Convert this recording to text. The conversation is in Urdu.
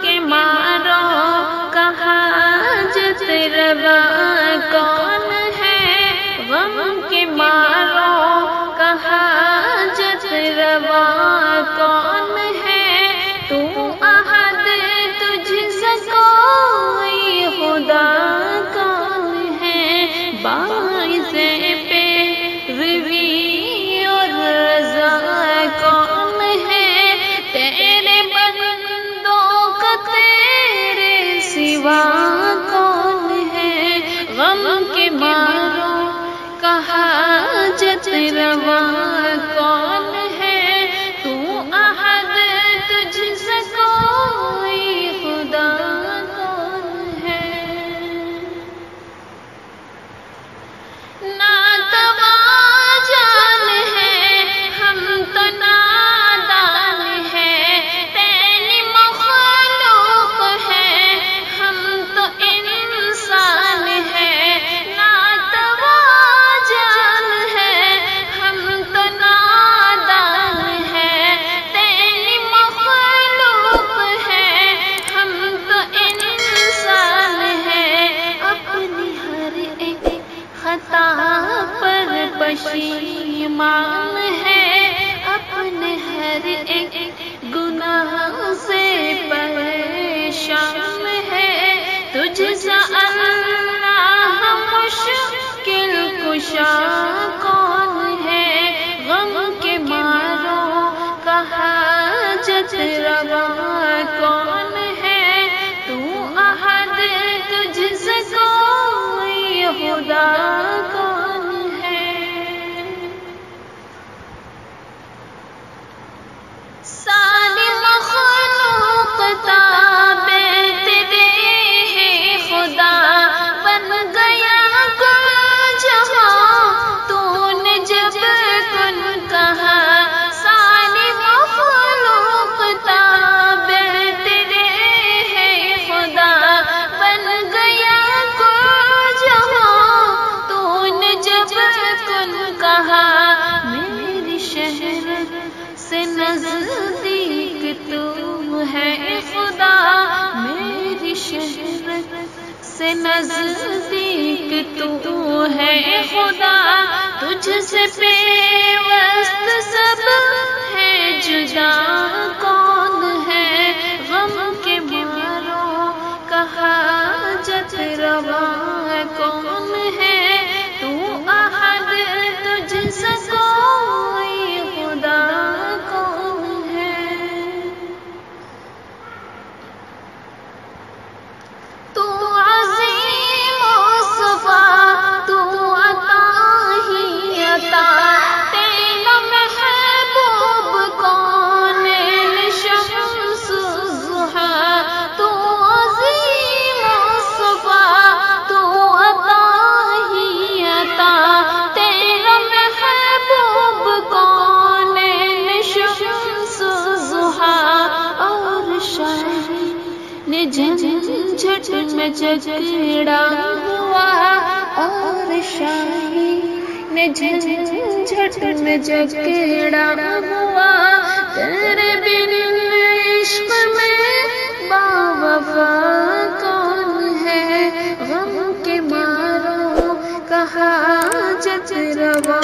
کے مارو کا حاجت روا کون ہے، غم کے مارو کا حاجت روا کون ہے، تو احد تجھ سے کوئی خدا کون ہے، باعث پیروی اور رضا کون ہے، تیرے بندوں کا تیرے سوا کون ہے، غم کے مارو کا حاجت روا کون ہے، تو احد تجھ سے کوئی خدا کون ہے، ناتواں جان ہے ہم تو نادان ہے، تیری مخلوق ہے ہم تو انسان ہے، ناتواں جان ہے ہم تو نادان ہے، تیری مخلوق ہے ہم تو انسان ہے، اپنی ہر ایک خطا پر پشیمان ہے، اپنے ہر ایک گناہ سے پریشان ہے، تجھ سا اللہ مشکل کشا کون ہے، غم کے مارو کا حاجت روا کون ہے، تو احد تجھ سے کوئی خدا کون ہے، ساری مخلوق تابع تیرے ہے خدا، بن گیا کل جہاں تو نے جب کن کہا، ساری مخلوق تابع تیرے ہے خدا، بن گیا کل جہاں تو نے جب کن کہا، میری شہر سے نزدیک تو ہے خدا، میری شہر سے نزدیک تو ہے خدا، تجھ سے پیوست سب ہے جدا کون ہے، غم کے مارو کا حاجت روا کون ہے، تو احد تجھ سے کوئی خدا کون ہے، تو عظیم و صفا تو عطا ہی عطا، تیرا محبوب کون شمس ضحیٰ، تو عظیم و صفا تو عطا ہی عطا، تیرا محبوب کون شمس ضحیٰ، اور شاعری نے جھنجھٹ میں جکڑا ہوا، اور شاہی نے جھنجھٹ میں جکڑا ہوا، تیرے بن عشق میں باوفا کون ہے، غم کے مارو کا حاجت روا